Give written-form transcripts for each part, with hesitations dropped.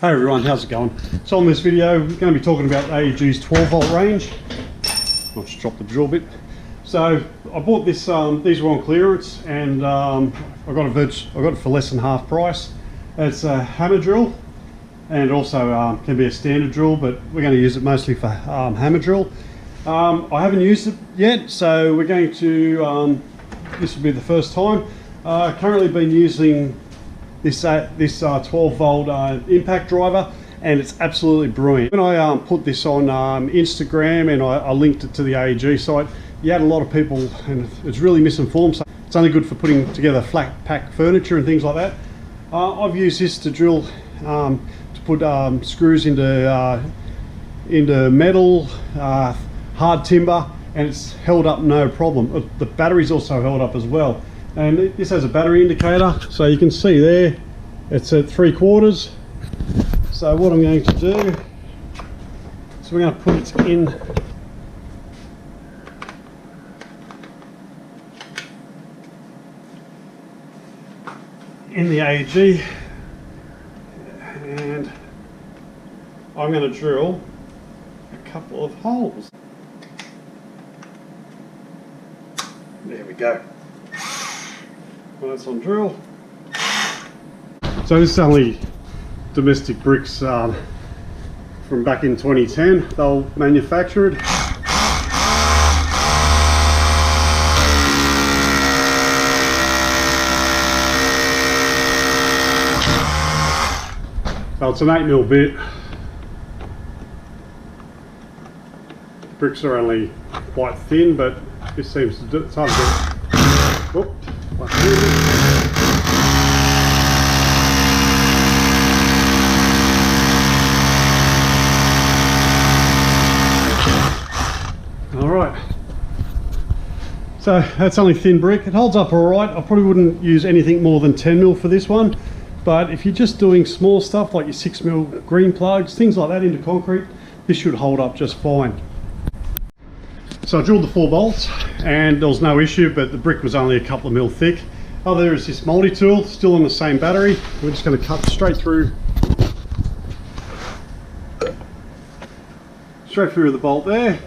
Hey everyone, how's it going? So on this video we're going to be talking about AEG's 12 volt range. I'll just drop the drill bit. So I bought this, these were on clearance, and I got it for less than half price. It's a hammer drill, and also can be a standard drill, but we're going to use it mostly for hammer drill. I haven't used it yet, so we're going to, this will be the first time. Currently been using this 12 volt impact driver, and it's absolutely brilliant. When I put this on Instagram and I linked it to the AEG site, you had a lot of people, and it's really misinformed, so it's only good for putting together flat pack furniture and things like that. I've used this to drill, to put screws into metal, hard timber, and it's held up no problem. The battery's also held up as well. And this has a battery indicator, so you can see there it's at 3/4. So what I'm going to do, so we're going to put it in the AEG, and I'm going to drill a couple of holes. There we go. Well, that's on drill. So this is only domestic bricks from back in 2010. They were manufactured. So it's an 8mm bit. The bricks are only quite thin, but this seems to do it's hard to get. Whoop. Alright, so that's only thin brick. It holds up alright. I probably wouldn't use anything more than 10mm for this one, but if you're just doing small stuff like your 6mm green plugs, things like that into concrete, this should hold up just fine. So I drilled the 4 bolts and there was no issue, but the brick was only a couple of mil thick. Oh, there is this multi-tool, still on the same battery. We're just going to cut straight through the bolt there.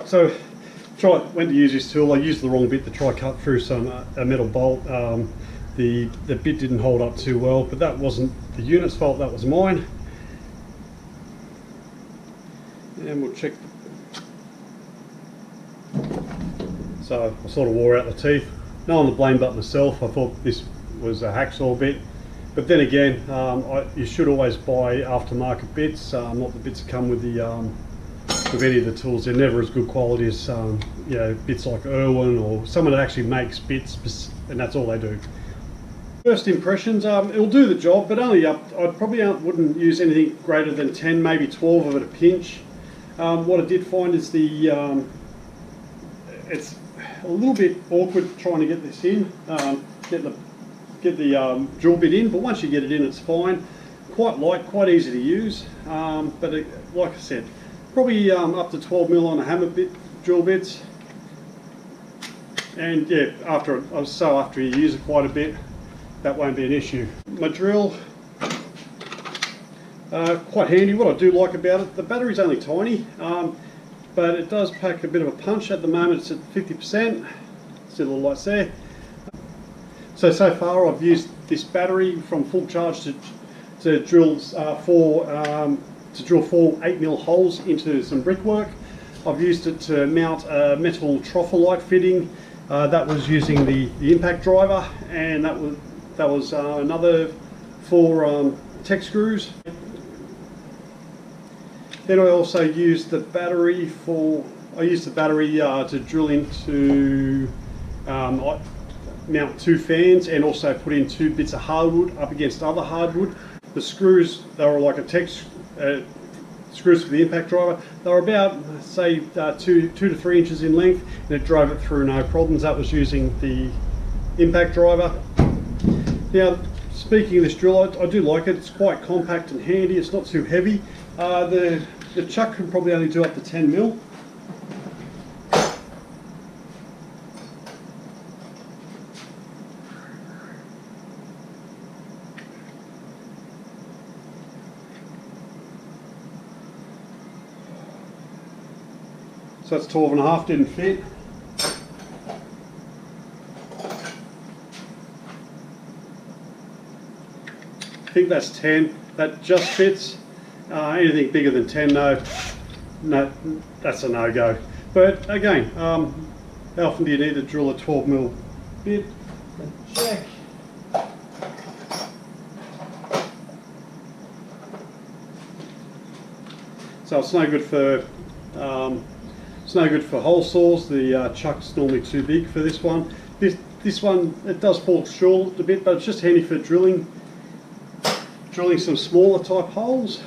So went to use this tool. I used the wrong bit to try cut through a metal bolt. The bit didn't hold up too well, but that wasn't the unit's fault, that was mine. And we'll check. So I sort of wore out the teeth. No one to blame but myself. I thought this was a hacksaw bit, but then again, you should always buy aftermarket bits, not the bits that come with the with any of the tools. They're never as good quality as you know, bits like Irwin or someone that actually makes bits, and that's all they do. First impressions, it'll do the job, but only up. I probably wouldn't use anything greater than 10, maybe 12 of it a pinch. What I did find is it's a little bit awkward trying to get this in, get the drill bit in, but once you get it in, it's fine. Quite light, quite easy to use, but like I said, probably up to 12mm on a hammer drill bits, and yeah, after you use it quite a bit, that won't be an issue. My drill, quite handy. What I do like about it, the battery's only tiny, but it does pack a bit of a punch. At the moment it's at 50%, still a little lights there. So far I've used this battery from full charge to drill 4 8mm holes into some brickwork. I've used it to mount a metal troffolite fitting. That was using the impact driver, and that was another 4 tech screws. Then I also used the battery to drill into mount 2 fans, and also put in 2 bits of hardwood up against other hardwood. The screws, they were like a tech screws for the impact driver. They were about, say, 2 to 3 inches in length, and it drove it through no problems. That was using the impact driver. Now, speaking of this drill, I do like it. It's quite compact and handy. It's not too heavy. The chuck can probably only do up to 10 mil. So that's 12.5, didn't fit. I think that's 10. That just fits. Anything bigger than 10, no, that's a no-go. But again, how often do you need to drill a 12mm bit? Check. So it's no good for hole saws. The chuck's normally too big for this one. This one, it does fall short a bit, but it's just handy for drilling some smaller type holes.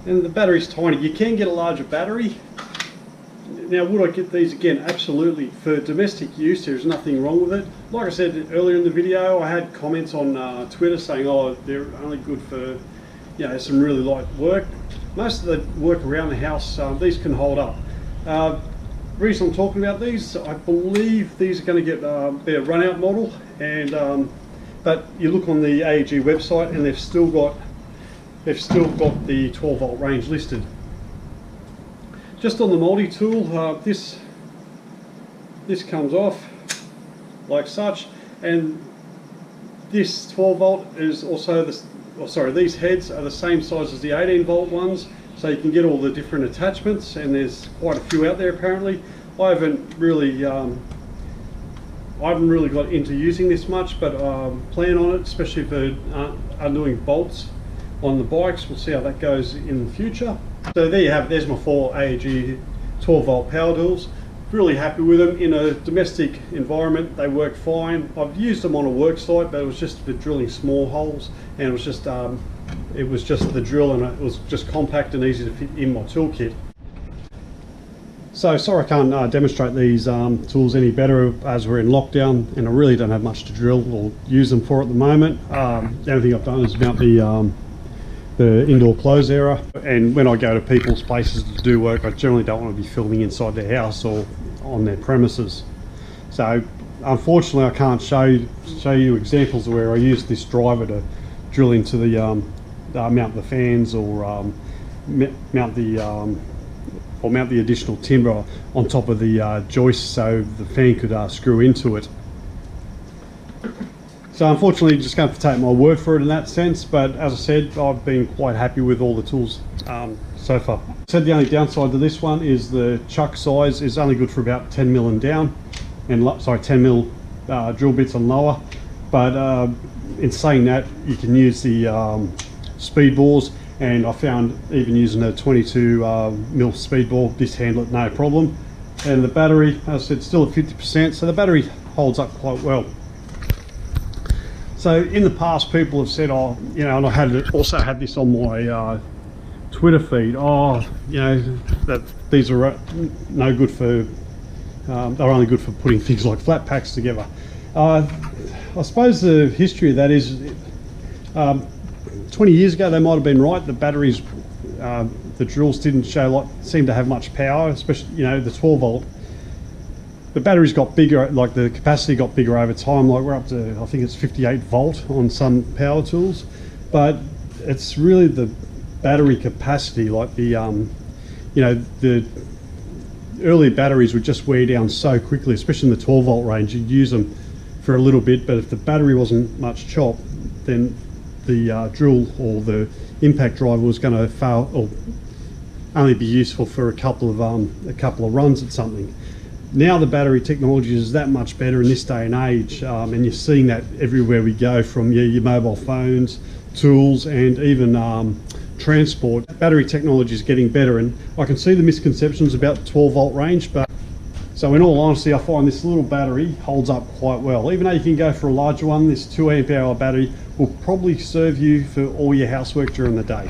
And the battery's tiny. You can get a larger battery. Now, would I get these again? Absolutely. For domestic use, there's nothing wrong with it. Like I said earlier in the video, I had comments on Twitter saying, oh, they're only good for, you know, some really light work. Most of the work around the house, these can hold up. Reason I'm talking about these, I believe these are going to get their run-out model, and but you look on the AEG website and they've still got the 12-volt range listed. Just on the multi-tool, this comes off like such, and this 12-volt is also these heads are the same size as the 18-volt ones, so you can get all the different attachments, and there's quite a few out there apparently. I haven't really got into using this much, but plan on it, especially for undoing bolts on the bikes. We'll see how that goes in the future. So there you have it. There's my 4 AEG 12-volt power tools. Really happy with them. In a domestic environment, they work fine. I've used them on a work site, but it was just for drilling small holes, and it was just the drill, and it was just compact and easy to fit in my toolkit. So sorry I can't demonstrate these tools any better, as we're in lockdown and I really don't have much to drill or use them for at the moment. The only thing I've done is mount the indoor clothes area, and when I go to people's places to do work, I generally don't want to be filming inside their house or on their premises. So unfortunately I can't show you examples where I use this driver to drill into the mount the fans, or mount the additional timber on top of the joist so the fan could screw into it. So unfortunately, just going to have to take my word for it in that sense, but as I said, I've been quite happy with all the tools so far. I said the only downside to this one is the chuck size is only good for about 10mm and down, and 10mm drill bits and lower, but in saying that, you can use the speed bores, and I found even using a 22mm speed bore, this handled it no problem. And the battery, as I said, still at 50%, so the battery holds up quite well. So in the past, people have said, oh, you know, and I also had this on my Twitter feed, oh, you know, that these are no good for, they're only good for putting things like flat packs together. I suppose the history of that is, 20 years ago they might have been right. The batteries, the drills didn't seem to have much power, especially, you know, the 12-volt. The batteries got bigger, like the capacity got bigger over time. Like we're up to, I think it's 58 volt on some power tools, but it's really the battery capacity, like the, you know, the early batteries would just wear down so quickly, especially in the 12-volt range. You'd use them for a little bit, but if the battery wasn't much chop, then the drill or the impact driver was going to fail or only be useful for a couple of runs at something. Now the battery technology is that much better in this day and age, and you're seeing that everywhere we go, from your mobile phones, tools, and even transport. Battery technology is getting better, and I can see the misconceptions about the 12-volt range, but so in all honesty, I find this little battery holds up quite well. Even though you can go for a larger one, this 2 amp hour battery will probably serve you for all your housework during the day.